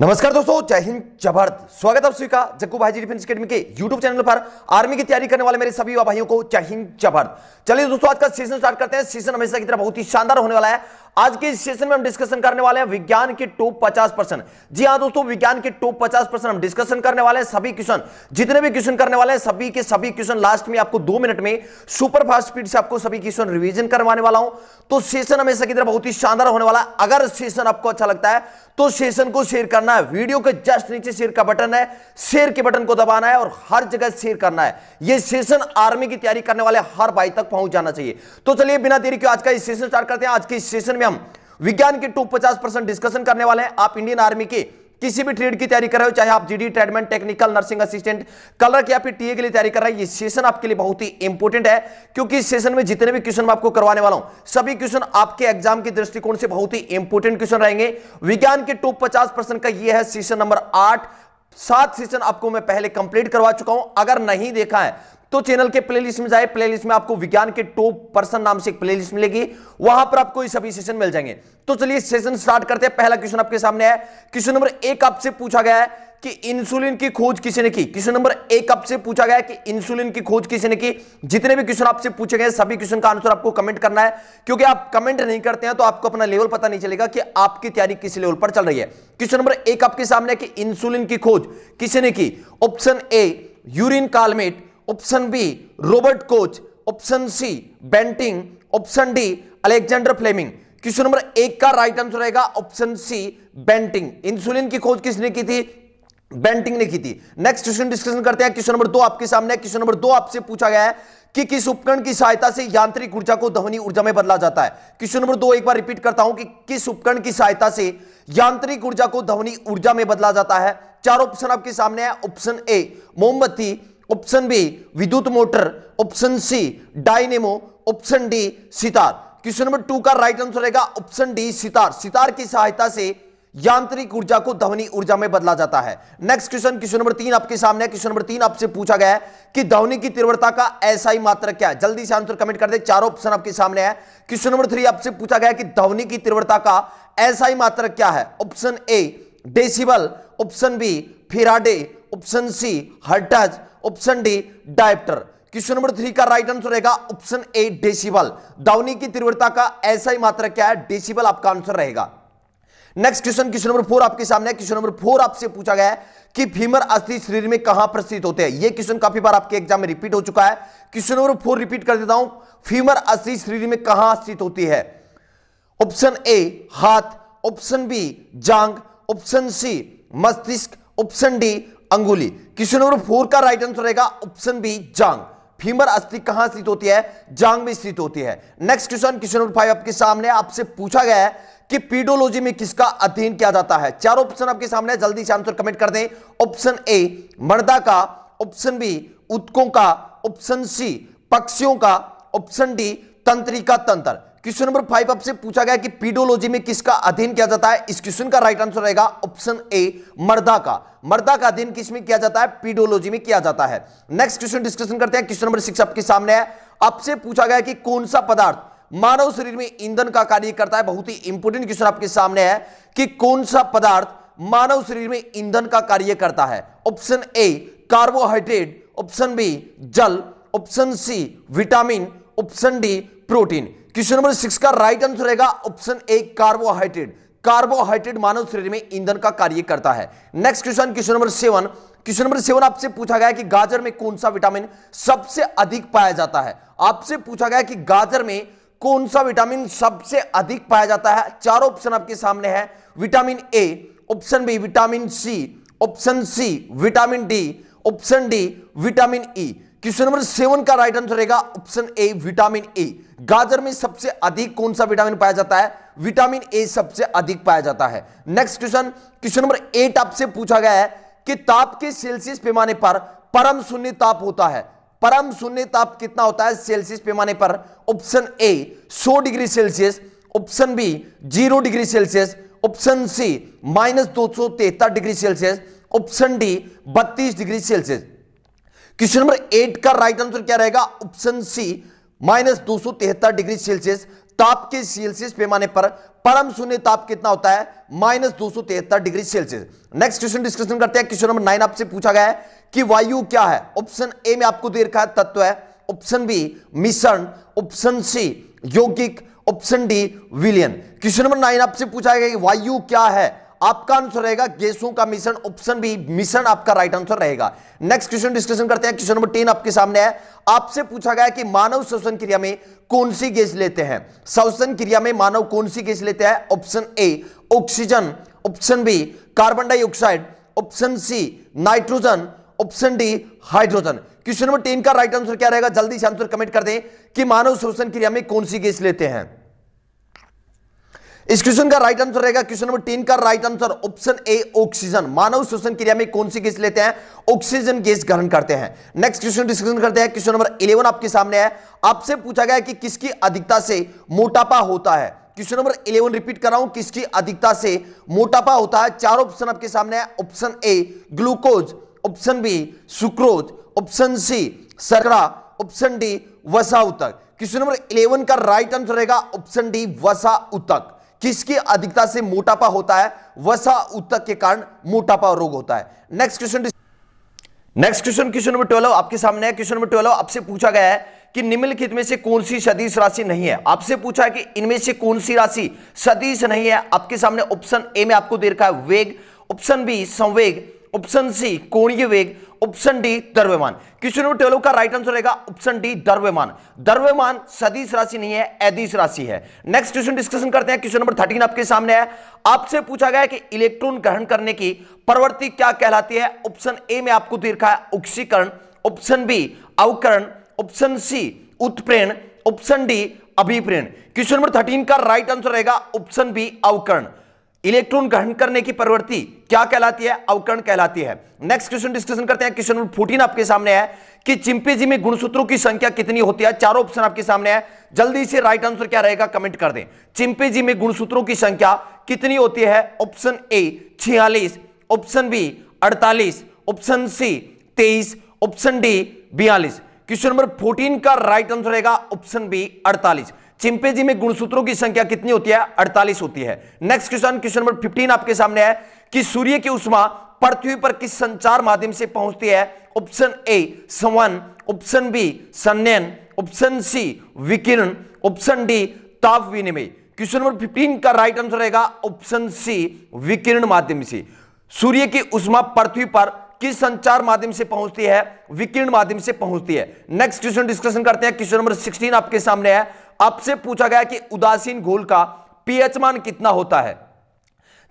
नमस्कार दोस्तों, जय हिंद, जय भारत। स्वागत है आप सभी का जग्गू भाई जी डिफेंस एकेडमी के यूट्यूब चैनल पर। आर्मी की तैयारी करने वाले मेरे सभी युवा भाइयों को जय हिंद, जय भारत। चलिए दोस्तों, आज का सेशन स्टार्ट करते हैं। सेशन हमेशा की तरह बहुत ही शानदार होने वाला है। आज के इस सेशन में हम डिस्कशन करने वाले हैं विज्ञान के टॉप 50%। जी हां दोस्तों, विज्ञान के टॉप 50% हम डिस्कशन करने वाले हैं। सभी क्वेश्चन, जितने भी क्वेश्चन करने वाले हैं, सभी के सभी क्वेश्चन लास्ट में आपको 2 मिनट में सुपर फास्ट स्पीड से आपको सभी क्वेश्चन रिवीजन करवाने वाला हूं। तो सेशन हमेशा की तरह बहुत ही शानदार होने वाला है। अगर सेशन आपको अच्छा लगता है तो सेशन को शेयर करना है। वीडियो के जस्ट नीचे शेयर का बटन है, शेयर के बटन को दबाना है और हर जगह शेयर करना है। यह सेशन आर्मी की तैयारी करने वाले हर भाई तक पहुंच जाना चाहिए। तो चलिए बिना देरी के आज का इस सेशन स्टार्ट करते हैं। आज के इस सेशन में हम विज्ञान के टॉप 50% डिस्कशन करने वाले हैं। आप इंडियन आर्मी के किसी भी ट्रेड की तैयारी कर रहे हो, चाहे आप GD, tradesman, technical, nursing assistant, colour या फिर टीए के लिए तैयारी कर रहे हैं, ये सेशन आपके लिए बहुत ही इंपॉर्टेंट है। क्योंकि इस सेशन में जितने भी क्वेश्चन मैं आपको करवाने वाला हूं, सभी क्वेश्चन आपके एग्जाम के दृष्टिकोण से बहुत ही इंपॉर्टेंट क्वेश्चन रहेंगे। विज्ञान के टॉप 50% का ये है सेशन नंबर 8। 7 सेशन आपको मैं पहले कंप्लीट करवा चुका हूं। अगर नहीं देखा है तो चैनल के प्लेलिस्ट में जाए। प्लेलिस्ट में आपको विज्ञान के टॉप पर्सन नाम से एक प्लेलिस्ट मिलेगी, वहां पर आपको ये सभी सेशन मिल जाएंगे। तो चलिए सेशन स्टार्ट करते हैं। पहला क्वेश्चन आपके सामने है। क्वेश्चन नंबर 1 आपसे पूछा गया है कि इंसुलिन की खोज किसने की। क्वेश्चन नंबर 1 आपसे पूछा गया है कि इंसुलिन की खोज किसने की। जितने भी क्वेश्चन आपसे पूछे गए सभी क्वेश्चन का आंसर आपको कमेंट करना है, क्योंकि आप कमेंट नहीं करते हैं तो आपको अपना लेवल पता नहीं चलेगा कि आपकी तैयारी किस लेवल पर चल रही है। क्वेश्चन नंबर 1 आपके सामने है कि इंसुलिन की खोज किसने की। ऑप्शन ए यूरिन Calmette, option B Robert Koch, option C Banting, option D Alexander Fleming. Question number 1 का राइट आंसर रहेगा ऑप्शन सी बेंटिंग। इंसुलिन की खोज किसने की थी? बेंटिंग ने की थी। नेक्स्ट क्वेश्चन डिस्कशन करते हैं। क्वेश्चन नंबर 2 आपके सामने है। क्वेश्चन नंबर 2 आपसे पूछा गया है कि किस उपकरण की सहायता से यांत्रिक ऊर्जा को ध्वनि ऊर्जा में बदला जाता है। क्वेश्चन नंबर 2 एक बार रिपीट करता हूं कि किस उपकरण की सहायता से यांत्रिक ऊर्जा को ध्वनि ऊर्जा में बदला जाता है। 4 ऑप्शन आपके सामने है। ऑप्शन ए मोमबत्ती, ऑप्शन बी विद्युत motor, option C dynamo, option D sitar. Question number 2 का राइट आंसर रहेगा ऑप्शन डी सितार। सितार की सहायता से यांत्रिक ऊर्जा को ध्वनि ऊर्जा में बदला जाता है। नेक्स्ट क्वेश्चन, क्वेश्चन नंबर 3 आपके सामने है। क्वेश्चन नंबर 3 आपसे पूछा गया है कि ध्वनि की तीव्रता का एसआई मात्रक क्या है। जल्दी से आंसर कमेंट कर दे। 4 ऑप्शन आपके सामने है। क्वेश्चन नंबर 3 आपसे पूछा गया है कि ध्वनि की तीव्रता का एसआई मात्रक क्या है। Option A decibel, option B Faraday, option C hertz, option D dioptre. Question number 3 का राइट आंसर रहेगा ऑप्शन ए डेसिबल। ध्वनि की तीव्रता का एसआई मात्रक क्या है? डेसिबल आपका आंसर रहेगा। नेक्स्ट क्वेश्चन, क्वेश्चन नंबर 4 आपके सामने है। क्वेश्चन नंबर 4 आपसे पूछा गया है कि फीमर अस्थि शरीर में कहां पर स्थित होते हैं। यह क्वेश्चन काफी बार आपके एग्जाम में रिपीट हो चुका है। क्वेश्चन नंबर 4 रिपीट कर देता हूं। फीमर अस्थि शरीर में कहां स्थित होती है? ऑप्शन ए हाथ, ऑप्शन बी जांग, ऑप्शन सी मस्तिष्क, ऑप्शन डी अंगुली। क्वेश्चन नंबर 4 का राइट आंसर रहेगा ऑप्शन बी जांग। फीमर अस्थि कहां स्थित होती है? जांग में स्थित होती है। नेक्स्ट क्वेश्चन, क्वेश्चन नंबर 5 आपके सामने। आपसे पूछा गया है कि पीडोलॉजी में किसका अध्ययन किया जाता है। 4 ऑप्शन आपके सामने, जल्दी से आंसर कमेंट कर दें। ऑप्शन ए मर्दा का, ऑप्शन बी ऊतकों का, ऑप्शन सी पक्षियों का, ऑप्शन डी तंत्रिका तंत्र। क्वेश्चन नंबर 5 आपसे पूछा गया कि पीडोलॉजी में किसका अध्ययन किया जाता है। इस क्वेश्चन का राइट आंसर रहेगा ऑप्शन ए मर्दा का। मर्दा का अध्ययन किस में किया जाता है? पीडोलॉजी में किया जाता है। नेक्स्ट क्वेश्चन डिस्कशन करते हैं। क्वेश्चन नंबर 6 आपके सामने है। आपसे पूछा गया कि कौन सा पदार्थ मानव शरीर में ईंधन का कार्य करता है। बहुत ही इंपॉर्टेंट क्वेश्चन आपके सामने है कि कौन सा पदार्थ मानव शरीर में ईंधन का कार्य करता है। Option A carbohydrate, option B जल, option C vitamin, option D protein. Question number 6 का राइट आंसर रहेगा ऑप्शन ए कार्बोहाइड्रेट। कार्बोहाइड्रेट मानव शरीर में ईंधन का कार्य करता है। Next question, question number 7। Question number 7 आपसे पूछा गया कि गाजर में कौन सा विटामिन सबसे अधिक पाया जाता है। आपसे पूछा गया कि गाजर में कौन सा विटामिन सबसे अधिक पाया जाता है। 4 ऑप्शन आपके सामने है। Vitamin A, option B vitamin C, option C vitamin D, option D vitamin E. Question number 7 का राइट आंसर रहेगा ऑप्शन ए विटामिन ए। गाजर में सबसे अधिक कौन सा विटामिन पाया जाता है? विटामिन ए सबसे अधिक पाया जाता है। नेक्स्ट क्वेश्चन, क्वेश्चन नंबर 8 आपसे पूछा गया है कि ताप के सेल्सियस पैमाने पर परम शून्य ताप होता है। परम शून्य ताप कितना होता है सेल्सियस पैमाने पर? Option A 100 degree Celsius, option B 0 degree Celsius, option C -273 degree Celsius, option D 32 degree Celsius. Question number 8 का राइट आंसर क्या रहेगा? ऑप्शन सी -273 डिग्री सेल्सियस ताप के सेल्सियस पैमाने पर परम शून्य ताप कितना होता है? -273 degree Celsius. Next question discussion करते हैं। क्वेश्चन नंबर 9 आपसे पूछा गया है कि वायु क्या है? ऑप्शन ए में आपको दे रखा है तत्व है, ऑप्शन बी मिश्रण, ऑप्शन सी यौगिक, ऑप्शन डी विलयन। क्वेश्चन नंबर 9 आपसे पूछा गया कि वायु क्या है? आपका आंसर रहेगा गैसों का मिश्रण, ऑप्शन बी मिश्रण आपका राइट आंसर रहेगा। नेक्स्ट क्वेश्चन डिस्कशन करते हैं। क्वेश्चन नंबर 10 आपके सामने है। आपसे पूछा गया कि मानव श्वसन क्रिया में कौन सी गैस लेते हैं? श्वसन क्रिया में मानव कौन सी गैस लेते हैं? Option A oxygen, option B carbon dioxide, option C nitrogen, option D hydrogen. Question number 10 का राइट आंसर क्या रहेगा? जल्दी से आंसर कमेंट कर दें कि मानव श्वसन क्रिया में कौन सी गैस लेते हैं। इस क्वेश्चन का राइट आंसर रहेगा, क्वेश्चन नंबर 10 का right answer option A oxygen. मानव श्वसन क्रिया में कौन सी गैस लेते हैं? ऑक्सीजन गैस ग्रहण करते हैं। नेक्स्ट क्वेश्चन डिस्कशन करते हैं। क्वेश्चन नंबर 11 आपके सामने है। आपसे पूछा गया कि किसकी अधिकता से मोटापा होता है? क्वेश्चन नंबर 11 रिपीट कर रहा हूं, किसकी अधिकता से मोटापा होता है? चार ऑप्शन आपके सामने है। Option A glucose, option B sucrose, option C शर्करा, ऑप्शन डी वसा उत्तक। क्वेश्चन नंबर 11 का राइट आंसर रहेगा ऑप्शन डी वसा उत्तक। किसकी अधिकता से मोटापा होता है? वसा उत्तक के कारण मोटापा रोग होता है। नेक्स्ट क्वेश्चन क्वेश्चन नंबर 12 आपके सामने है। क्वेश्चन नंबर 12 आपसे पूछा गया है कि निम्नलिखित में से कौन सी सदिश राशि नहीं है? आपसे पूछा है कि इनमें से कौन सी राशि सदिश नहीं है। आपके सामने ऑप्शन ए में आपको दे रखा है वेग, ऑप्शन बी संवेग, ऑप्शन सी कोणीय वेग, ऑप्शन डी द्रव्यमान। क्वेश्चन नंबर 12 का राइट आंसर रहेगा ऑप्शन डी द्रव्यमान। द्रव्यमान सदिश राशि नहीं है, अदिश राशि है। नेक्स्ट क्वेश्चन डिस्कशन करते हैं। क्वेश्चन नंबर 13 आपके सामने है। आपसे पूछा गया है कि इलेक्ट्रॉन ग्रहण करने की प्रवृत्ति क्या कहलाती है? ऑप्शन ए में आपको दे रखा है ऑक्सीकरण, ऑप्शन बी अवकरण, ऑप्शन सी उत्प्रेरण, ऑप्शन डी अभिप्रेरण। क्वेश्चन नंबर 13 का राइट आंसर रहेगा ऑप्शन बी अवकरण। इलेक्ट्रॉन ग्रहण करने की प्रवृत्ति क्या कहलाती है? अवकरण कहलाती है। नेक्स्ट क्वेश्चन डिस्कशन करते हैं। क्वेश्चन नंबर 14 आपके सामने है कि चिंपैंजी में गुणसूत्रों की संख्या कितनी होती है? चारों ऑप्शन आपके सामने है। जल्दी से राइट आंसर क्या रहेगा कमेंट कर दें। चिंपैंजी में गुणसूत्रों की संख्या कितनी होती है? Option A 46, option B 48, option C 23, option D 42। Question number 14 का राइट आंसर रहेगा ऑप्शन बी 48। चिंपैंजी में गुणसूत्रों की संख्या कितनी होती है? 48 होती है। नेक्स्ट क्वेश्चन नंबर 15 आपके सामने है कि सूर्य की उष्मा पृथ्वी पर किस संचार माध्यम से पहुंचती है? ऑप्शन ए संवहन, ऑप्शन बी संनयन, ऑप्शन सी विकिरण, ऑप्शन डी ताप विनिमय। क्वेश्चन नंबर 15 का राइट आंसर रहेगा ऑप्शन सी विकिरण माध्यम से। सूर्य की उष्मा पृथ्वी पर किस संचार माध्यम से पहुंचती है? विकिरण माध्यम से पहुंचती है। नेक्स्ट क्वेश्चन डिस्कशन करते हैं। क्वेश्चन नंबर 16 आपके सामने है। आपसे पूछा गया कि उदासीन घोल का पीएच मान कितना होता है?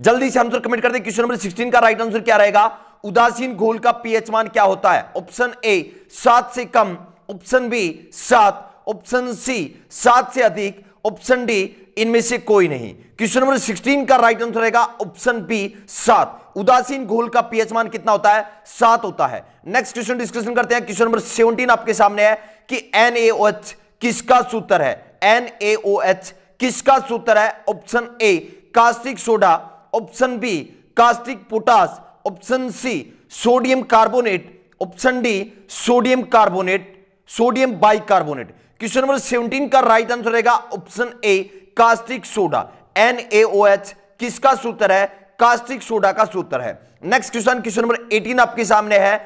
जल्दी से आंसर कमेंट कर दें। क्वेश्चन नंबर 16 का राइट आंसर क्या रहेगा? उदासीन घोल का पीएच मान क्या होता है? ऑप्शन ए 7 से कम, ऑप्शन बी 7, ऑप्शन सी 7 से अधिक, ऑप्शन डी इनमें से कोई नहीं। क्वेश्चन नंबर 16 का राइट आंसर रहेगा ऑप्शन बी 7। उदासीन घोल का पीएच मान कितना होता है? 7 होता है। नेक्स्ट क्वेश्चन डिस्कशन करते हैं। क्वेश्चन नंबर 17 आपके सामने है कि NaOH किसका सूत्र है? NaOH किसका सूत्र है? Option A caustic soda, option B caustic potash, option C sodium carbonate, option D sodium carbonate, sodium bicarbonate. Question number 17 का राइट आंसर रहेगा option A caustic soda. NaOH किसका सूत्र है? कास्टिक सोडा का सूत्र है। नेक्स्ट क्वेश्चन नंबर 18 आपके सामने है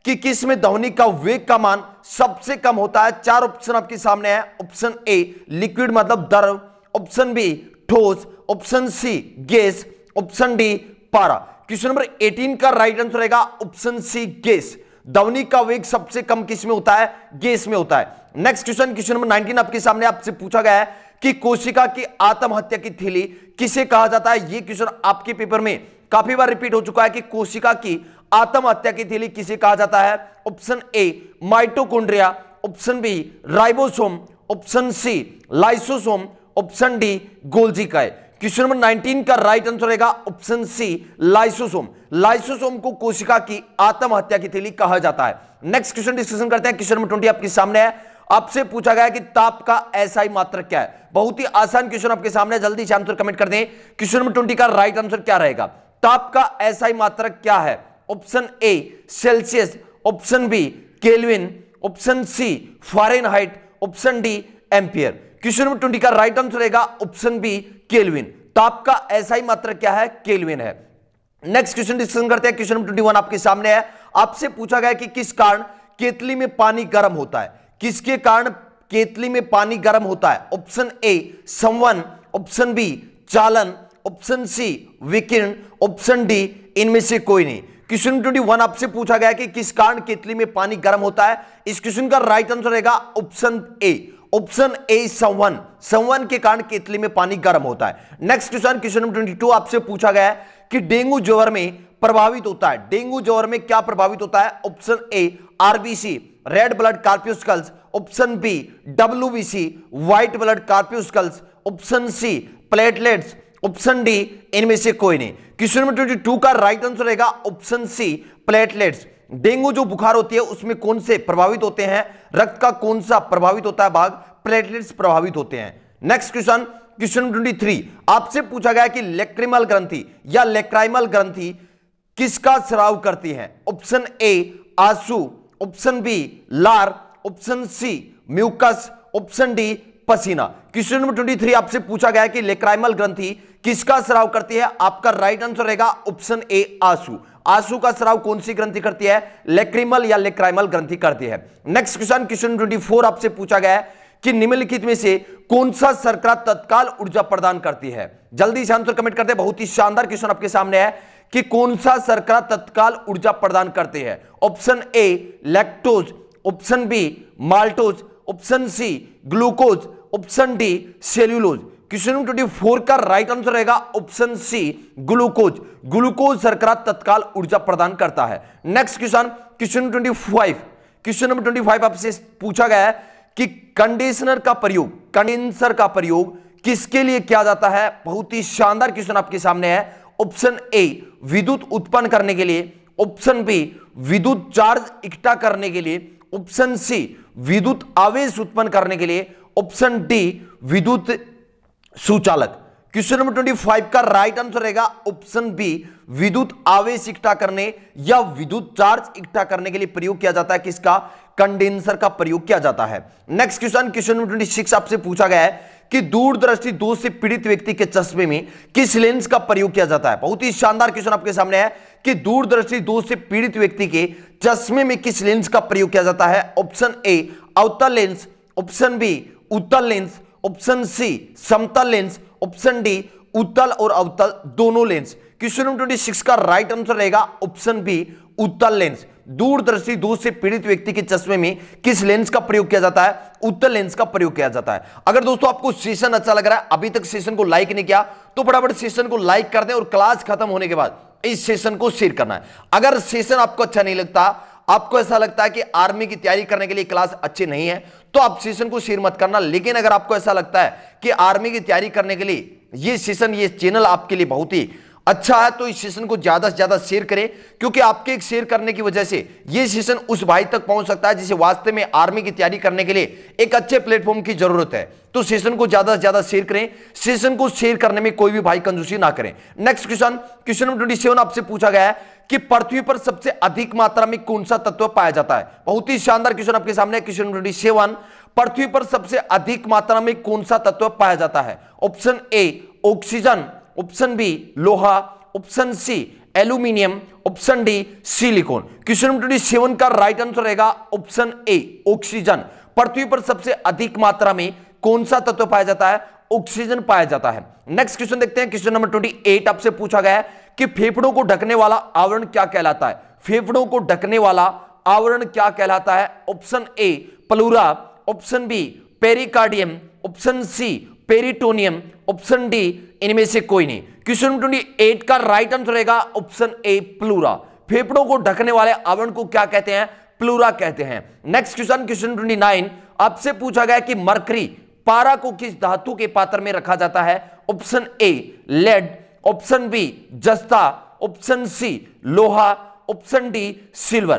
कि किस में ध्वनि का वेग का मान सबसे कम होता है? चार ऑप्शन आपके सामने है। ऑप्शन ए लिक्विड मतलब द्रव, ऑप्शन बी ठोस, option C gas, option D पारा। क्वेश्चन नंबर 18 का राइट आंसर रहेगा ऑप्शन सी गैस। ध्वनि का वेग सबसे कम किस में होता है? गैस में होता है। नेक्स्ट क्वेश्चन नंबर 19 आपके सामने आपसे पूछा गया है कि कोशिका की आत्महत्या की थैली किसे कहा जाता है? यह क्वेश्चन आपके पेपर में काफी बार रिपीट हो चुका है कि कोशिका की आत्महत्या की थैली किसे कहा जाता है? Option A mitochondria, option B ribosome, option C lysosome, option D Golgi काय। क्वेश्चन नंबर 19 का राइट आंसर रहेगा ऑप्शन सी लाइसोसोम। लाइसोसोम को कोशिका की आत्महत्या की थैली कहा जाता है। नेक्स्ट क्वेश्चन डिस्कशन करते हैं। क्वेश्चन नंबर 20 आपके सामने है। आपसे पूछा गया कि ताप का एसआई मात्रक क्या है? बहुत ही आसान क्वेश्चन आपके सामने, जल्दी से आंसर कमेंट कर दें। क्वेश्चन नंबर 20 का राइट आंसर क्या रहेगा? ताप का एसआई मात्रक क्या है? Option A Celsius, option B kelvin, option C Fahrenheit, option D ampere. Question number 20 का राइट आंसर रहेगा ऑप्शन बी केल्विन। तो आपका एसआई मात्रक क्या है? केल्विन है। नेक्स्ट क्वेश्चन डिस्कशन करते हैं। क्वेश्चन नंबर 21 आपके सामने है। आपसे पूछा गया कि किस कारण केतली में पानी गर्म होता है? किसके कारण केतली में पानी गर्म होता है? ऑप्शन ए संवन, ऑप्शन बी चालन, ऑप्शन सी विकिरण, ऑप्शन डी इनमें से कोई नहीं। क्वेश्चन 21 आपसे पूछा गया कि किस कारण केतली में पानी गर्म होता है। इस क्वेश्चन का राइट आंसर रहेगा ऑप्शन ए। ऑप्शन ए संवन, संवन के कारण केतली में पानी गर्म होता है। नेक्स्ट क्वेश्चन, क्वेश्चन नंबर 22 आपसे पूछा गया है कि डेंगू ज्वर में प्रभावित होता है, डेंगू ज्वर में क्या प्रभावित होता है? Option A RBC red blood corpuscles, option B WBC white blood corpuscles, option C platelets, option D इनमें से कोई नहीं। क्वेश्चन नंबर 22 का राइट आंसर रहेगा ऑप्शन सी प्लेटलेट्स। डेंगू जो बुखार होती है उसमें कौन से प्रभावित होते हैं? रक्त का कौन सा प्रभावित होता है भाग? प्लेटलेट्स प्रभावित होते हैं। नेक्स्ट क्वेश्चन, क्वेश्चन 23 आपसे पूछा गया कि लेक्रिमल ग्रंथि या लेक्राइमल ग्रंथि किसका स्राव करती है? ऑप्शन ए आंसू, ऑप्शन बी लार, option C mucus, option D पसीना। क्वेश्चन नंबर 23 आपसे पूछा गया कि लेक्राइमल ग्रंथि किसका स्राव करती है? आपका राइट आंसर रहेगा ऑप्शन ए आंसू। आंसू का स्राव कौन सी ग्रंथि करती है? लेक्रिमल या लेक्राइमल ग्रंथि करती है। नेक्स्ट क्वेश्चन, क्वेश्चन 24 आपसे पूछा गया है कि निम्नलिखित में से कौन सा शर्करा तत्काल ऊर्जा प्रदान करती है? जल्दी से आंसर कमेंट करते हैं। बहुत ही शानदार क्वेश्चन आपके सामने है कि कौन सा शर्करा तत्काल ऊर्जा प्रदान करते हैं? Option A lactose, option B maltose, option C glucose, option D cellulose. Question number 24 का राइट आंसर रहेगा ऑप्शन सी ग्लूकोज। ग्लूकोज शर्करा तत्काल ऊर्जा प्रदान करता है। Next question, question number 25, question number 25 आपसे पूछा गया है कि कंडेंसर का प्रयोग किसके लिए किया जाता है? बहुत ही शानदार क्वेश्चन आपके सामने है। ऑप्शन ए विद्युत उत्पन्न करने के लिए, ऑप्शन बी विद्युत चार्ज इकट्ठा करने के लिए, ऑप्शन सी विद्युत आवेश उत्पन्न करने के लिए, ऑप्शन डी विद्युत सुचालक। क्वेश्चन नंबर 25 का राइट आंसर रहेगा ऑप्शन बी विद्युत आवेश इकट्ठा करने या विद्युत चार्ज इकट्ठा करने के लिए प्रयोग किया जाता है। किसका? कंडेंसर का प्रयोग किया जाता है। नेक्स्ट क्वेश्चन, क्वेश्चन नंबर 26 आपसे पूछा गया है कि दूरदृष्टि दोष से पीड़ित व्यक्ति के चश्मे में किस लेंस का प्रयोग किया जाता है? बहुत ही शानदार क्वेश्चन आपके सामने है कि दूरदृष्टि दोष से पीड़ित व्यक्ति के चश्मे में किस लेंस का प्रयोग किया जाता है? ऑप्शन ए अवतल लेंस, ऑप्शन बी उत्तल लेंस, ऑप्शन सी समतल लेंस, ऑप्शन डी उत्तल और अवतल दोनों लेंस। क्वेश्चन नंबर 26 का राइट आंसर रहेगा ऑप्शन बी उत्तल लेंस। दूरदृष्टि दोष से पीड़ित व्यक्ति के चश्मे में किस लेंस का प्रयोग किया जाता है? उत्तल लेंस का प्रयोग किया जाता है। अगर दोस्तों आपको सेशन अच्छा लग रहा है, अभी तक सेशन को लाइक नहीं किया तो फटाफट सेशन को लाइक कर दें और क्लास खत्म होने के बाद इस सेशन को शेयर करना है। अगर सेशन आपको अच्छा नहीं लगता, आपको ऐसा लगता है कि आर्मी की तैयारी करने के लिए क्लास अच्छी नहीं है, तो आप सेशन को शेयर मत करना। लेकिन अगर आपको ऐसा लगता है कि आर्मी की तैयारी करने के लिए ये सेशन, ये चैनल आपके लिए बहुत ही अच्छा है, तो इस सेशन को ज्यादा से ज्यादा शेयर करें, क्योंकि आपके एक शेयर करने की वजह से ये सेशन उस भाई तक पहुंच सकता है जिसे वास्तव में आर्मी की तैयारी करने के लिए एक अच्छे प्लेटफॉर्म की जरूरत है। तो सेशन को ज्यादा से ज्यादा शेयर करें। सेशन को शेयर करने में कोई भी भाई कंजूसी ना करें। नेक्स्ट क्वेश्चन, क्वेश्चन नंबर 27 आपसे पूछा गया है कि पृथ्वी पर सबसे अधिक मात्रा में कौन सा तत्व पाया जाता है? बहुत ही शानदार क्वेश्चन आपके सामने। क्वेश्चन नंबर 27, पृथ्वी पर सबसे अधिक मात्रा में कौन सा तत्व पाया जाता है? Option A oxygen, option B लोहा, option C aluminium, option D silicon. Question number 27 का राइट आंसर रहेगा ऑप्शन ए ऑक्सीजन। पृथ्वी पर सबसे अधिक मात्रा में कौन सा तत्व पाया जाता है? ऑक्सीजन पाया जाता है। नेक्स्ट क्वेश्चन देखते हैं। क्वेश्चन नंबर 28 आपसे पूछा गया है कि फेफड़ों को ढकने वाला आवरण क्या कहलाता है? फेफड़ों को ढकने वाला आवरण क्या कहलाता है? Option A pleura, option B pericardium, option C peritoneum, option D इनमें से कोई नहीं। क्वेश्चन नंबर 28 का राइट आंसर रहेगा ऑप्शन ए प्लूरा। फेफड़ों को ढकने वाले आवरण को क्या कहते हैं? प्लूरा कहते हैं। नेक्स्ट क्वेश्चन, क्वेश्चन 29 आपसे पूछा गया कि मरकरी पारा को किस धातु के पात्र में रखा जाता है? Option A lead, option B जस्ता, ऑप्शन सी लोहा, option D silver.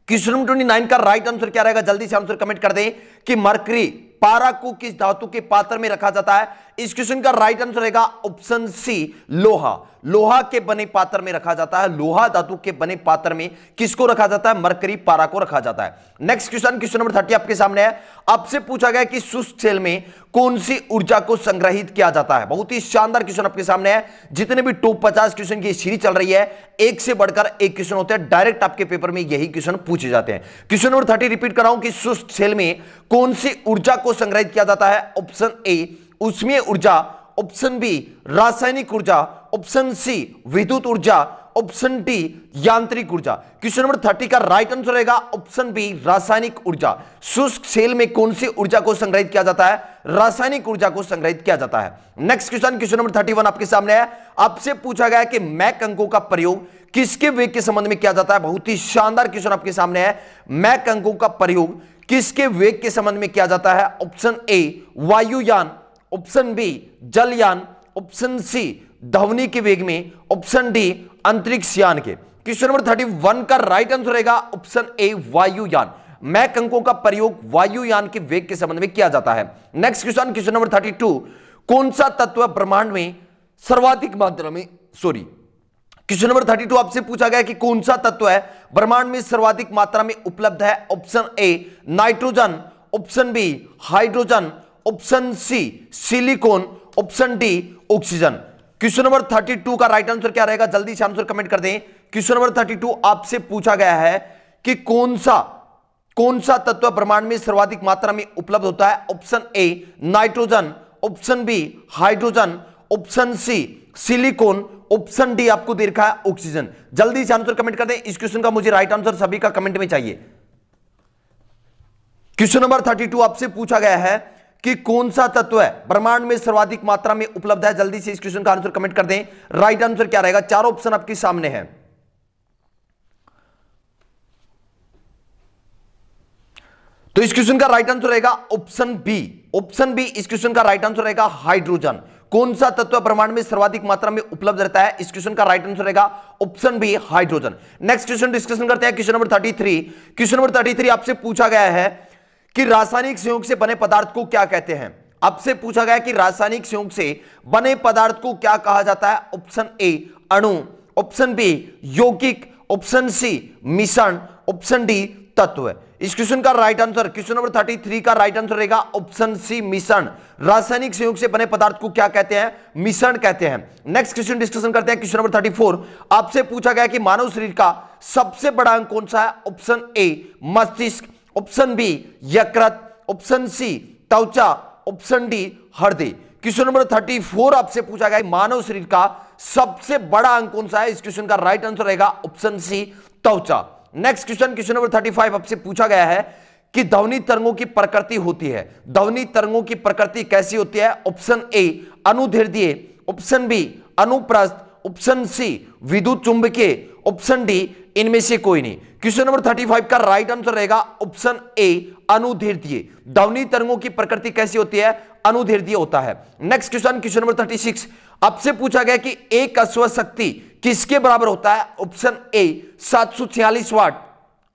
Question number 29 का राइट आंसर क्या रहेगा? जल्दी से आंसर कमेंट कर दें कि मरकरी पारा को किस धातु के पात्र में रखा जाता है। इस क्वेश्चन का राइट आंसर रहेगा ऑप्शन सी लोहा। लोहा के बने पात्र में रखा जाता है, लोहा धातु के बने पात्र में किसको रखा जाता है, मरकरी पारा को रखा जाता है। नेक्स्ट क्वेश्चन नंबर 30 आपके सामने है। आपसे पूछा गया कि शुष्क सेल में कौन सी ऊर्जा को संग्रहित किया जाता है। बहुत ही शानदार क्वेश्चन आपके सामने है। जितने भी टॉप 50 क्वेश्चन की सीरीज चल रही है, एक से बढ़कर एक क्वेश्चन होते हैं, डायरेक्ट आपके पेपर में यही क्वेश्चन पूछे जाते हैं। क्वेश्चन नंबर 30 रिपीट कर रहा हूं कि शुष्क सेल में कौन सी ऊर्जा को संग्रहित किया जाता है। ऑप्शन ए ऊष्मीय ऊर्जा, ऑप्शन बी रासायनिक ऊर्जा, ऑप्शन सी विद्युत ऊर्जा, ऑप्शन डी यांत्रिक ऊर्जा। क्वेश्चन नंबर 30 का राइट आंसर रहेगा ऑप्शन बी रासायनिक ऊर्जा। शुष्क सेल में कौन सी ऊर्जा को संग्रहित किया जाता है, रासायनिक ऊर्जा को संग्रहित किया जाता है। नेक्स्ट क्वेश्चन नंबर 31 आपके सामने है। आपसे पूछा गया कि मैक अंकों का प्रयोग किसके वेग के संबंध में किया जाता है। बहुत ही शानदार क्वेश्चन आपके सामने है। मैक अंकों का प्रयोग किसके वेग के संबंध में किया जाता है। ऑप्शन ए वायुयान, ऑप्शन बी जलयान, ऑप्शन सी ध्वनि के वेग में, ऑप्शन डी अंतरिक्ष यान के। क्वेश्चन नंबर 31 का राइट आंसर रहेगा ऑप्शन ए वायुयान। मैक अंकों का प्रयोग वायुयान के वेग के संबंध में किया जाता है। नेक्स्ट क्वेश्चन नंबर 32 कौन सा तत्व ब्रह्मांड में सर्वाधिक मात्रा में क्वेश्चन नंबर 32 आपसे पूछा गया कि कौन सा तत्व है ब्रह्मांड में सर्वाधिक मात्रा में उपलब्ध है। Option A nitrogen, option B hydrogen, option C silicon, option D oxygen. Question number 32 का राइट आंसर क्या रहेगा, जल्दी से आंसर कमेंट कर दें। क्वेश्चन नंबर 32 आपसे पूछा गया है कि कौन सा तत्व ब्रह्मांड में सर्वाधिक मात्रा में उपलब्ध होता है। Option A nitrogen, option B hydrogen, option C silicon, option D आपको दे रखा है ऑक्सीजन। जल्दी से आंसर कमेंट कर दें। इस क्वेश्चन का मुझे राइट आंसर सभी का कमेंट में चाहिए। क्वेश्चन नंबर 32 आपसे पूछा गया है कि कौन सा तत्व है ब्रह्मांड में सर्वाधिक मात्रा में उपलब्ध है। जल्दी से इस क्वेश्चन का आंसर कमेंट कर दें। राइट आंसर क्या रहेगा, चार ऑप्शन आपके सामने है। तो इस क्वेश्चन का राइट आंसर रहेगा ऑप्शन बी। ऑप्शन बी इस क्वेश्चन का राइट आंसर रहेगा हाइड्रोजन। कौन सा तत्व ब्रह्मांड में सर्वाधिक मात्रा में उपलब्ध रहता है, इस क्वेश्चन का राइट आंसर रहेगा option B hydrogen. Next question discussion करते हैं। Question number 33। क्वेश्चन नंबर 33 आपसे पूछा गया है कि रासायनिक संयोग से बने पदार्थ को क्या कहते हैं। आपसे पूछा गया कि रासायनिक संयोग से बने पदार्थ को क्या कहा जाता है। ऑप्शन ए अणु, ऑप्शन बी यौगिक, ऑप्शन सी मिश्रण, ऑप्शन डी तत्व। इस क्वेश्चन का राइट आंसर क्वेश्चन नंबर 33 का राइट आंसर रहेगा ऑप्शन सी मिश्रण। रासायनिक संयोग से बने पदार्थ को क्या कहते हैं, मिश्रण कहते हैं। नेक्स्ट क्वेश्चन डिस्कशन करते हैं। क्वेश्चन नंबर 34 आपसे पूछा गया कि मानव शरीर का सबसे बड़ा अंग कौन सा है। ऑप्शन ए मस्तिष्क, ऑप्शन बी यकृत, ऑप्शन सी त्वचा, ऑप्शन डी हृदय। क्वेश्चन नंबर 34 आपसे पूछा गया मानव शरीर का सबसे बड़ा अंग कौन सा है। इस क्वेश्चन का राइट आंसर रहेगा ऑप्शन सी त्वचा। नेक्स्ट क्वेश्चन नंबर 35 आपसे पूछा गया है कि ध्वनि तरंगों की प्रकृति होती है। ध्वनि तरंगों की प्रकृति कैसी होती है। ऑप्शन ए अनुदैर्ध्य, ऑप्शन बी अनुप्रस्थ, ऑप्शन सी विद्युत चुंबकीय, ऑप्शन डी इनमें से कोई नहीं। क्वेश्चन नंबर 35 का राइट आंसर रहेगा ऑप्शन ए अनुदैर्ध्य। ध्वनि तरंगों की प्रकृति कैसी होती है, अनुदैर्ध्य होता है। नेक्स्ट क्वेश्चन नंबर 36 आपसे पूछा गया कि एक अश्व शक्ति किसके बराबर होता है। Option A 746 watt,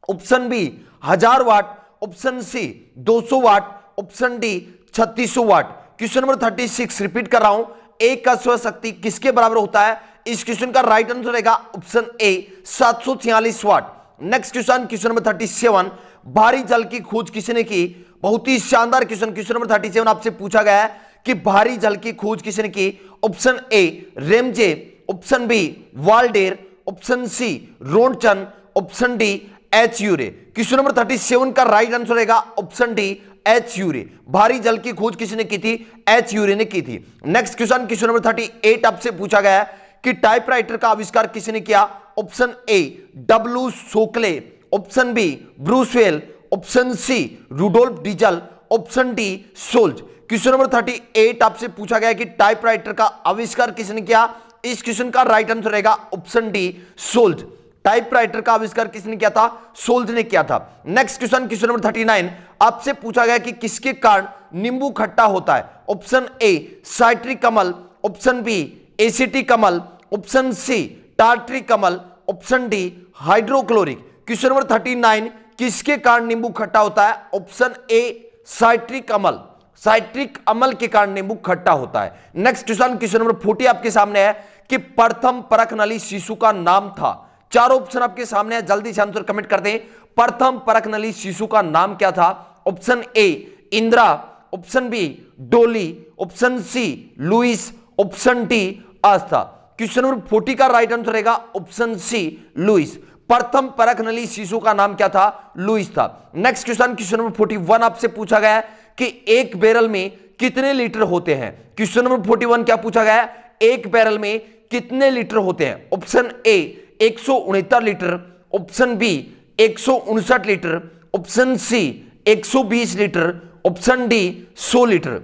option B 1000 watt, option C 200 watt, option D 3600 watt. Question number 36 repeat कर रहा हूं, एक अश्व शक्ति किसके बराबर होता है। इस क्वेश्चन का राइट आंसर रहेगा option A 746 watt. Next question number 37 भारी जल की खोज किसने की। बहुत ही शानदार क्वेश्चन नंबर 37 आपसे पूछा गया है कि भारी जल की खोज किसने की। Option A Ramsay, option B Walder, option C Roentgen, option D H Urey. Question number 37 का राइट आंसर रहेगा ऑप्शन डी एच यूरे। भारी जल की खोज किसने की थी, एच यूरे ने की थी। नेक्स्ट क्वेश्चन नंबर 38 आपसे पूछा गया है कि टाइपराइटर का आविष्कार किसने किया। Option A W Shockley, option B Bruswell, option C Rudolf Diesel, option D Solz. Question number 38 आपसे पूछा गया कि टाइपराइटर का आविष्कार किसने किया। इस क्वेश्चन का राइट आंसर रहेगा ऑप्शन डी सोल्ज। टाइपराइटर का आविष्कार किसने किया था, सोल्ज ने किया था। नेक्स्ट क्वेश्चन नंबर 39 आपसे पूछा गया कि किसके कारण नींबू खट्टा होता है। ऑप्शन ए साइट्रिक अम्ल, ऑप्शन बी एसिटिक अम्ल, ऑप्शन सी टार्ट्रिक अम्ल, option D hydrochloric. Question number 39 किसके कारण नींबू खट्टा होता है। ऑप्शन ए साइट्रिक अम्ल, साइट्रिक अम्ल के कारण नींबू खट्टा होता है। नेक्स्ट क्वेश्चन नंबर 40 आपके सामने है कि प्रथम परख नली शिशु का नाम था? चारों ऑप्शन आपके सामने है, जल्दी से आंसर कमेंट कर दें। प्रथम परख नली शिशु का नाम क्या था? Option A Indira, option B Doli, option C Louis, option D Aastha. Question number 40 का राइट आंसर रहेगा ऑप्शन सी लुइस। प्रथम परख नली शिशु का नाम क्या था? लुइस था। नेक्स्ट क्वेश्चन, क्वेश्चन नंबर 41 आपसे पूछा गया है कि एक बैरल में कितने लीटर होते हैं? क्वेश्चन नंबर 41 क्या पूछा गया है? एक बैरल में कितने लीटर होते हैं? Option A 169 litre, option B 159 litre, option C 120 litre, option D 100 litre.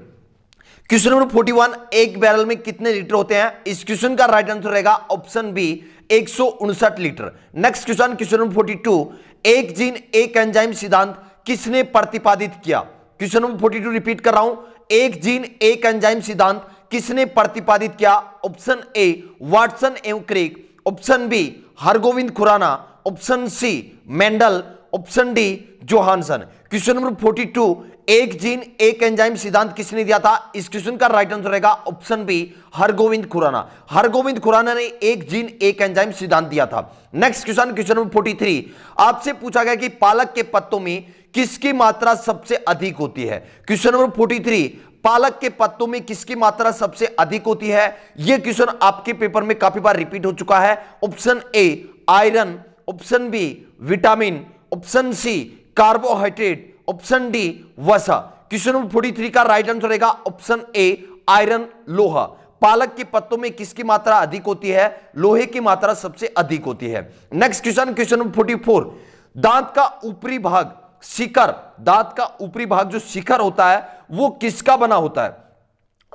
Question number 41 एक बैरल में कितने लीटर होते हैं? इस क्वेश्चन का राइट आंसर रहेगा option B 159 litre. Next question, question number 42 एक जीन एक एंजाइम सिद्धांत किसने प्रतिपादित किया? क्वेश्चन नंबर 42 रिपीट कर रहा हूं, एक जीन एक एंजाइम सिद्धांत किसने प्रतिपादित किया? ऑप्शन ए वाटसन एवं Crick, option B Hargobind Khorana, option C Mendel, option D Johannsen. Question number 42 एक जीन एक एंजाइम सिद्धांत किसने दिया था? इस क्वेश्चन का राइट आंसर रहेगा ऑप्शन बी हरगोविंद खुराना। हरगोविंद खुराना ने एक जीन एक एंजाइम सिद्धांत दिया था। नेक्स्ट क्वेश्चन, क्वेश्चन नंबर 43 आपसे पूछा गया कि पालक के पत्तों में किसकी मात्रा सबसे अधिक होती है? क्वेश्चन नंबर 43 पालक के पत्तों में किसकी मात्रा सबसे अधिक होती है? यह क्वेश्चन आपके पेपर में काफी बार रिपीट हो चुका है। Option A iron, option B vitamin, option C carbohydrate, option D वसा। क्वेश्चन नंबर 43 का राइट आंसर रहेगा ऑप्शन ए आयरन लोहा। पालक के पत्तों में किसकी मात्रा अधिक होती है? लोहे की मात्रा सबसे अधिक होती है। नेक्स्ट क्वेश्चन, क्वेश्चन नंबर 44 दांत का ऊपरी भाग शिखर, दांत का ऊपरी भाग जो शिखर होता है वो किसका बना होता है?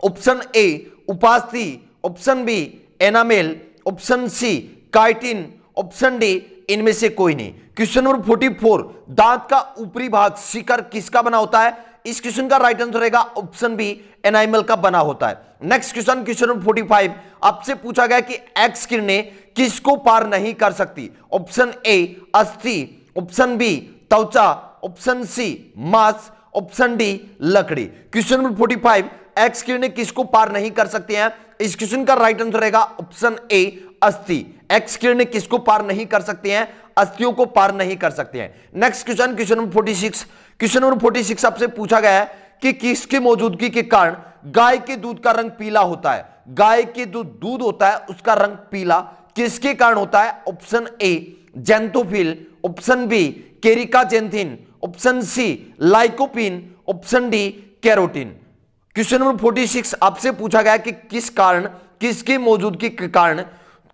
ऑप्शन ए उपास्थि, option B enamel, option C chitin, option D इनमें से कोई नहीं। क्वेश्चन नंबर 44 दांत का ऊपरी भाग शिखर किसका बना होता है? इस क्वेश्चन का राइट आंसर रहेगा ऑप्शन बी एनाइमल का बना होता है। नेक्स्ट क्वेश्चन, क्वेश्चन नंबर 45 आपसे पूछा गया कि एक्स किरणें किसको पार नहीं कर सकती? ऑप्शन ए अस्थि, ऑप्शन बी त्वचा, ऑप्शन सी मांस, ऑप्शन डी लकड़ी। क्वेश्चन नंबर 45 एक्स किरणें किसको पार नहीं कर सकती हैं? इस क्वेश्चन का राइट आंसर रहेगा ऑप्शन ए अस्थि। एक्स किरणें किसको पार नहीं कर सकती हैं? अस्थियों को पार नहीं कर सकते हैं। Next question, question number 46 question number 46 आपसे पूछा गया है कि किसकी मौजूदगी के कारण गाय के दूध का रंग पीला होता है? गाय के जो दूध होता है उसका रंग पीला किसके कारण होता है? Option A xanthophyll, option B caricaxanthin, option C lycopene, option D carotene. Question number 46 आपसे पूछा गया कि किस कारण, किसकी मौजूदगी के कारण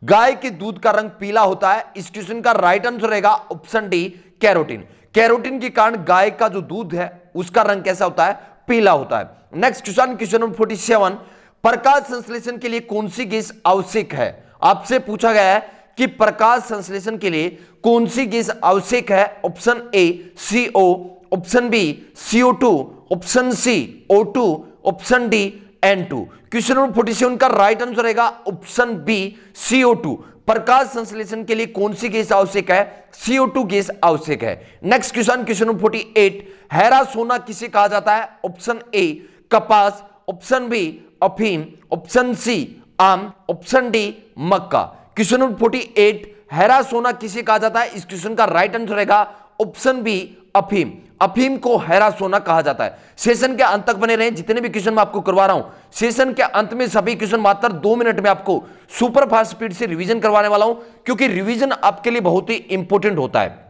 गाय के दूध का रंग पीला होता है? इस क्वेश्चन का राइट आंसर रहेगा ऑप्शन डी कैरोटीन। कैरोटीन के कारण गाय का जो दूध है उसका रंग कैसा होता है? पीला होता है। नेक्स्ट क्वेश्चन, क्वेश्चन नंबर 47 प्रकाश संश्लेषण के लिए कौन सी गैस आवश्यक है? आपसे पूछा गया है कि प्रकाश संश्लेषण के लिए कौन सी गैस आवश्यक है? Option A CO, option B CO2, option C O2, option D N2। Question number 47 का राइट आंसर रहेगा ऑप्शन बी CO2। प्रकाश संश्लेषण के लिए कौन सी गैस आवश्यक है? CO2 गैस आवश्यक है। नेक्स्ट क्वेश्चन, क्वेश्चन नंबर 48 हैरा सोना किसे कहा जाता है? ऑप्शन ए कपास, ऑप्शन बी अफीम, ऑप्शन सी आम, ऑप्शन डी मक्का। क्वेश्चन नंबर 48 हैरा सोना किसे कहा जाता है? इस क्वेश्चन का राइट आंसर रहेगा ऑप्शन बी अफीम। अफीम को हैरा सोना कहा जाता है। सेशन के अंत तक बने रहें, जितने भी क्वेश्चन मैं आपको करवा रहा हूं सेशन के अंत में सभी क्वेश्चन मात्र 2 मिनट में आपको सुपर फास्ट स्पीड से रिवीजन करवाने वाला हूं, क्योंकि रिवीजन आपके लिए बहुत ही इंपॉर्टेंट होता है।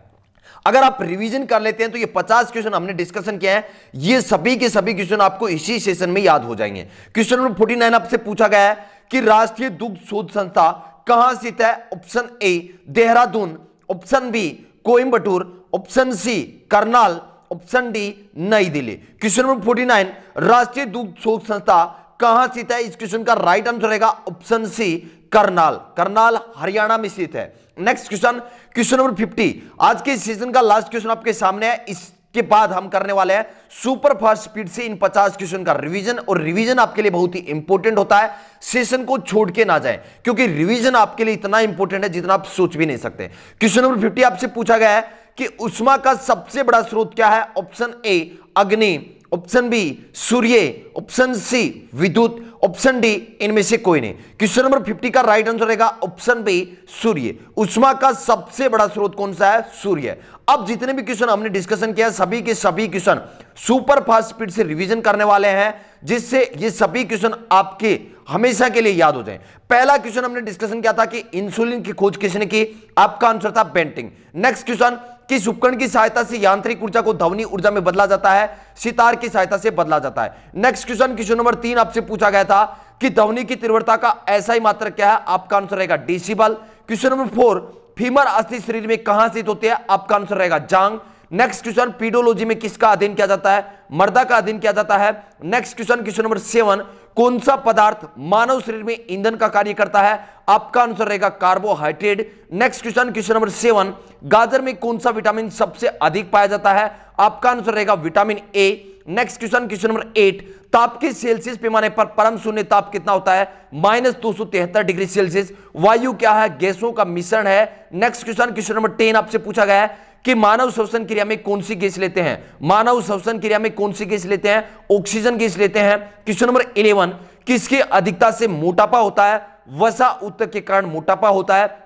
अगर आप रिवीजन कर लेते हैं तो ये 50 क्वेश्चन हमने डिस्कशन किया है, ये सभी के सभी क्वेश्चन आपको इसी सेशन में याद हो जाएंगे। क्वेश्चन नंबर 49 आपसे पूछा गया है कि राष्ट्रीय दुग्ध शोध संस्था कहां स्थित है? Option A Dehradun, option B Coimbatore, option C Karnal, option D New Delhi. Question number 49 राष्ट्रीय दुग्ध शोध संस्था कहां स्थित है? इस क्वेश्चन का राइट आंसर रहेगा ऑप्शन सी करनाल। करनाल हरियाणा में स्थित है। नेक्स्ट क्वेश्चन, क्वेश्चन नंबर 50 आज के सेशन का लास्ट क्वेश्चन आपके सामने है। इसके बाद हम करने वाले हैं सुपर फास्ट स्पीड से इन 50 क्वेश्चन का रिवीजन, और रिवीजन आपके लिए बहुत ही इंपॉर्टेंट होता है। सेशन को छोड़ के ना जाएं, क्योंकि रिवीजन आपके लिए इतना इंपॉर्टेंट है जितना आप सोच भी नहीं सकते। क्वेश्चन नंबर 50 आपसे पूछा गया है कि उष्मा का सबसे बड़ा स्रोत क्या है? ऑप्शन ए अग्नि, ऑप्शन बी सूर्य, ऑप्शन सी विद्युत, ऑप्शन डी इनमें से कोई नहीं। क्वेश्चन नंबर 50 का राइट आंसर रहेगा ऑप्शन बी सूर्य। उष्मा का सबसे बड़ा स्रोत कौन सा है? सूर्य। अब जितने भी क्वेश्चन हमने डिस्कशन किया सभी के सभी क्वेश्चन सुपर फास्ट स्पीड से रिवीजन करने वाले हैं, जिससे ये सभी क्वेश्चन आपके हमेशा के लिए याद हो जाएं। पहला क्वेश्चन हमने डिस्कशन किया था कि इंसुलिन की खोज किसने की? आपका आंसर था बेंटिंग। नेक्स्ट क्वेश्चन, किस उपकरण की सहायता से यांत्रिक ऊर्जा को ध्वनि ऊर्जा में बदला जाता है? सितार की सहायता से बदला जाता है। नेक्स्ट क्वेश्चन, क्वेश्चन नंबर 3 आपसे पूछा गया था कि ध्वनि की तीव्रता का एसआई मात्रक क्या है? आपका आंसर रहेगा डेसिबल। क्वेश्चन नंबर 4, फीमर अस्थि शरीर में कहां स्थित होती है? आपका आंसर रहेगा जांग। नेक्स्ट क्वेश्चन, पीडोलॉजी में किसका अध्ययन किया जाता है? मर्दा का अध्ययन किया जाता है। नेक्स्ट क्वेश्चन, क्वेश्चन नंबर 7, कौन सा पदार्थ मानव शरीर में ईंधन का कार्य करता है? आपका आंसर रहेगा carbohydrate. Next question, question number 7, गाजर में कौन सा विटामिन सबसे अधिक पाया जाता है? आपका आंसर रहेगा vitamin A. Next question, question number 8, ताप के सेल्सियस पैमाने पर परम शून्य ताप कितना होता है? -273 डिग्री सेल्सियस। वायु क्या है? गैसों का मिश्रण है। नेक्स्ट क्वेश्चन, क्वेश्चन नंबर 10 आपसे पूछा गया है कि मानव श्वसन क्रिया में कौन सी गैस लेते हैं? मानव श्वसन क्रिया में कौन सी गैस लेते हैं? ऑक्सीजन गैस लेते हैं। क्वेश्चन नंबर 11, किसकी अधिकता से मोटापा होता है? वसा ऊतक के कारण मोटापा होता है।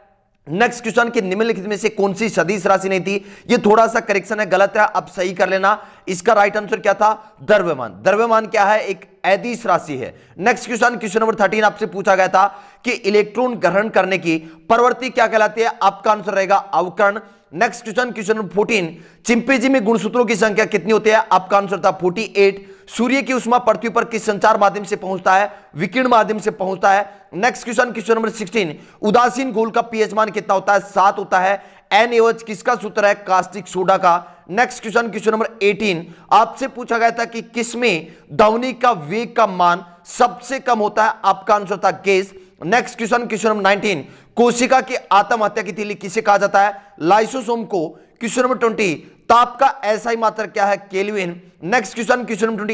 नेक्स्ट क्वेश्चन, कि निम्नलिखित में से कौन सी सदिश राशि नहीं थी? ये थोड़ा सा करेक्शन है, गलत है, आप सही कर लेना। इसका राइट आंसर क्या था? द्रव्यमान। द्रव्यमान क्या है? एक अदिश राशि है। नेक्स्ट क्वेश्चन, क्वेश्चन नंबर 13 आपसे पूछा गया था कि इलेक्ट्रॉन ग्रहण करने की प्रवृत्ति क्या कहलाती है? आपका आंसर रहेगा अवकरण। Next question, question number 14, chimpanzee में गुणसूत्रों की संख्या कितनी होती है? आपका आंसर था 48। सूर्य की उष्मा पृथ्वी पर किस संचार माध्यम से पहुंचता है? विकिरण माध्यम से पहुंचता है। नेक्स्ट क्वेश्चन, क्वेश्चन नंबर 16, उदासीन घोल का पीएच मान कितना होता है? 7 होता है। NaOH किसका सूत्र है? कास्टिक सोडा का। नेक्स्ट क्वेश्चन, क्वेश्चन नंबर 18, आपसे पूछा गया था कि किसमें ध्वनि का वेग का मान सबसे कम होता है? आपका आंसर था gas. Next question, question number 19, कोशिका की आत्महत्या की तीली किसे कहा जाता है? लाइसोसोम को। क्वेश्चन नंबर 20, ताप का एसआई मात्रक क्या है? Kelvin. Next question, question number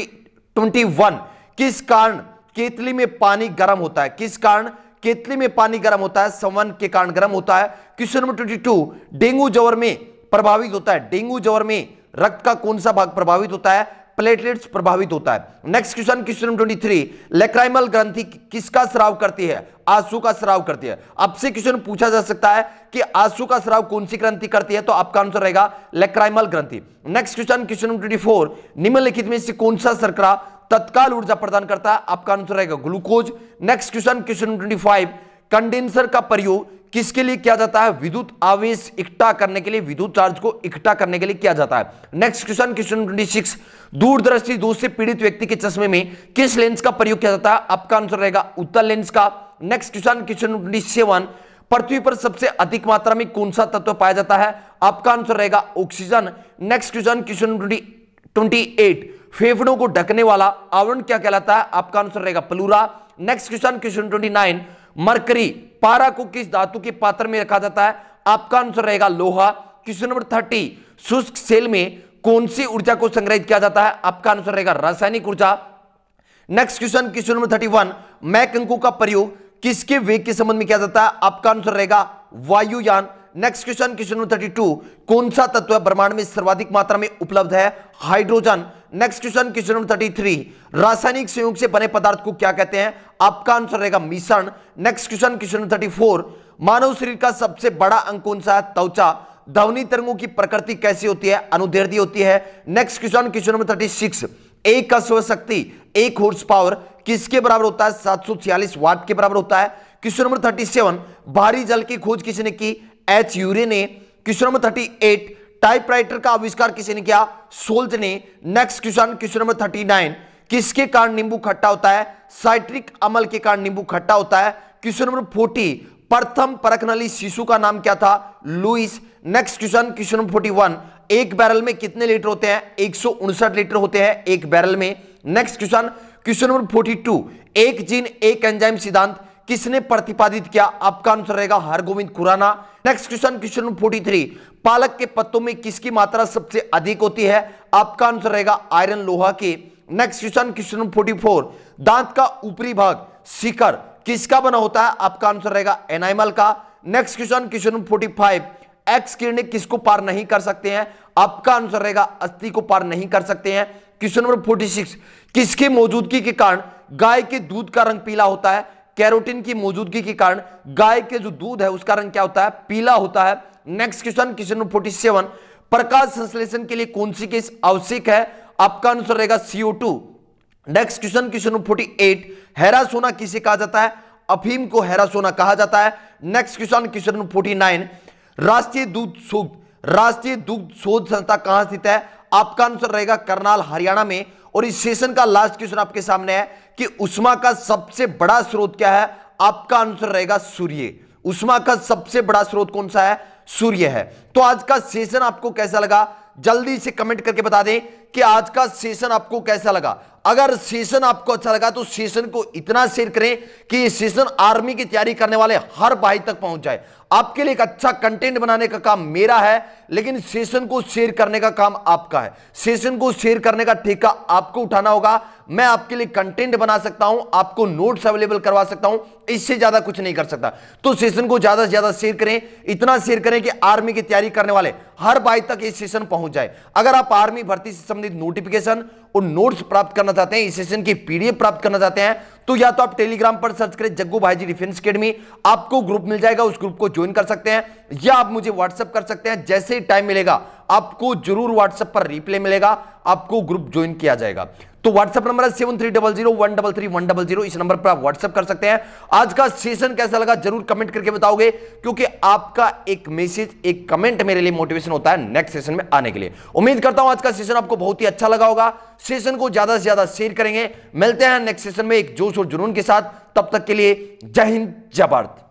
21, किस कारण केतली में पानी गर्म होता है? किस कारण केतली में पानी गर्म होता है? संवहन के कारण गर्म होता है। क्वेश्चन नंबर 22, डेंगू ज्वर में प्रभावित होता है? डेंगू ज्वर में रक्त का कौन सा भाग प्रभावित होता है? प्लेटलेट्स प्रभावित होता है। Next question, question number 23, lacrimal ग्रंथि किसका स्राव करती है? आंसू का स्राव करती है। आपसे क्वेश्चन पूछा जा सकता है कि आंसू का स्राव कौन सी ग्रंथि करती है? तो आपका आंसर रहेगा लेक्राइमल ग्रंथि। नेक्स्ट क्वेश्चन, क्वेश्चन नंबर 24, निम्नलिखित में से कौन सा शर्करा तत्काल ऊर्जा प्रदान करता है? आपका आंसर रहेगा glucose. Next question, question number 25, condenser का प्रयोग किसके लिए किया जाता है? विद्युत आवेश इकट्ठा करने के लिए, विद्युत चार्ज को इकट्ठा करने के लिए किया जाता है। नेक्स्ट क्वेश्चन, क्वेश्चन 26, दूरदृष्टि दोष से पीड़ित व्यक्ति के चश्मे में किस लेंस का प्रयोग किया जाता है? आपका आंसर रहेगा उत्तल लेंस का। नेक्स्ट क्वेश्चन, क्वेश्चन 27, पृथ्वी पर सबसे अधिक मात्रा में कौन सा तत्व पाया जाता है? आपका आंसर रहेगा ऑक्सीजन। नेक्स्ट क्वेश्चन, क्वेश्चन 28, फेफड़ों को ढकने वाला आवरण क्या कहलाता है? आपका आंसर रहेगा pleura. Next question, question 29, mercury पारा को किस धातु के पात्र में रखा जाता है? आपका आंसर रहेगा लोहा। क्वेश्चन नंबर 30, शुष्क सेल में कौन सी ऊर्जा को संग्रहित किया जाता है? आपका आंसर रहेगा रासायनिक ऊर्जा। Next question, question number 31, Mach अंकों का प्रयोग किसके वेग के संबंध में किया जाता है? आपका आंसर रहेगा वायुयान। नेक्स्ट क्वेश्चन, क्वेश्चन नंबर 32, कौन सा तत्व ब्रह्मांड में सर्वाधिक मात्रा में उपलब्ध है? Hydrogen. Next question, question number 33, रासायनिक संयोग से बने पदार्थ को क्या कहते हैं? आपका आंसर रहेगा मिश्रण। नेक्स्ट क्वेश्चन, क्वेश्चन नंबर 34, मानव शरीर का सबसे बड़ा अंग कौन सा है? त्वचा। ध्वनि तरंगों की प्रकृति कैसी होती है? अनुदैर्ध्य होती है। नेक्स्ट क्वेश्चन, क्वेश्चन नंबर 36, एक अश्व शक्ति 1 हॉर्स पावर किसके बराबर होता है? 746 वाट के बराबर होता है। क्वेश्चन नंबर 37, भारी जल की खोज किसने की? एच यूरे ने। क्वेश्चन नंबर 38, टाइपराइटर का आविष्कार किसने किया? सोल्ज ने। नेक्स्ट क्वेश्चन, क्वेश्चन नंबर 39, किसके कारण नींबू खट्टा होता है? साइट्रिक अम्ल के कारण नींबू खट्टा होता है। क्वेश्चन नंबर 40, प्रथम परखनली शिशु का नाम क्या था? Louis. Next question, question number 41, एक बैरल में कितने लीटर होते हैं? 159 लीटर होते हैं एक बैरल में। नेक्स्ट क्वेश्चन, क्वेश्चन नंबर 42, एक जीन एक एंजाइम सिद्धांत किसने प्रतिपादित किया? आपका आंसर रहेगा Hargobind Khorana. Next question, question number 43, पालक के पत्तों में किसकी मात्रा सबसे अधिक होती है? आपका आंसर रहेगा आयरन लोहा की। नेक्स्ट क्वेश्चन, क्वेश्चन नंबर 44, दांत का ऊपरी भाग शिखर किसका बना होता है? आपका आंसर रहेगा एनाइमल का। Next question, question number 45, x किरणें किसको पार नहीं कर सकते हैं? आपका आंसर रहेगा अस्थि को पार नहीं कर सकते हैं। क्वेश्चन नंबर 46, किसकी मौजूदगी के कारण गाय के दूध का रंग पीला होता है? कैरोटीन की मौजूदगी के कारण गाय के जो दूध है उसका रंग क्या होता है? पीला होता है। नेक्स्ट क्वेश्चन, क्वेश्चन नंबर 47, प्रकाश संश्लेषण के लिए कौन सी गैस आवश्यक है? आपका आंसर रहेगा CO2। Next question, question number 48, हैरा सोना किसे कहा जाता है? अफीम को हैरा सोना कहा जाता है। नेक्स्ट क्वेश्चन, क्वेश्चन नंबर 49, राष्ट्रीय दुग्ध शोध संस्था कहां स्थित है? आपका आंसर रहेगा करनाल, हरियाणा में। और इस सेशन का लास्ट क्वेश्चन आपके सामने है कि उष्मा का सबसे बड़ा स्रोत क्या है? आपका आंसर रहेगा सूर्य। उष्मा का सबसे बड़ा स्रोत कौन सा है? सूर्य है। तो आज का सेशन आपको कैसा लगा? जल्दी से कमेंट करके बता दें कि आज का सेशन आपको कैसा लगा। अगर सेशन आपको अच्छा लगा तो सेशन को इतना शेयर करें कि ये सेशन आर्मी की तैयारी करने वाले हर भाई तक पहुंच जाए। आपके लिए एक अच्छा कंटेंट बनाने का काम मेरा है, लेकिन सेशन को शेयर करने का काम आपका है। सेशन को शेयर करने का ठेका आपको उठाना होगा। मैं आपके लिए कंटेंट बना सकता हूं, आपको नोट्स अवेलेबल करवा सकता हूं, इससे ज्यादा कुछ नहीं कर सकता। तो सेशन को ज्यादा से ज्यादा शेयर करें, इतना शेयर करें कि आर्मी की तैयारी करने वाले हर भाई तक ये सेशन पहुंच जाए। अगर आप आर्मी भर्ती से संबंधित नोटिफिकेशन और नोट्स प्राप्त करना चाहते हैं, इस सेशन की PDF प्राप्त करना चाहते हैं, तो या तो आप टेलीग्राम पर सर्च करें जग्गू भाई जी डिफेंस एकेडमी, आपको ग्रुप मिल जाएगा, उस ग्रुप को ज्वाइन कर सकते हैं, या आप मुझे व्हाट्सएप कर सकते हैं। जैसे ही टाइम मिलेगा आपको जरूर व्हाट्सएप पर रिप्लाई मिलेगा, आपको ग्रुप ज्वाइन किया जाएगा। तो व्हाट्सएप नंबर है 7300133100, इस नंबर पर आप व्हाट्सएप कर सकते हैं। आज का सेशन कैसा लगा जरूर कमेंट करके बताओगे, क्योंकि आपका एक मैसेज, एक कमेंट मेरे लिए मोटिवेशन होता है नेक्स्ट सेशन में आने के लिए। उम्मीद करता हूं आज का सेशन आपको बहुत ही अच्छा लगा होगा। सेशन को ज्यादा से ज्यादा शेयर करेंगे। मिलते हैं नेक्स्ट सेशन में एक जोश और जुनून के साथ। तब तक के लिए जय हिंद, जय भारत।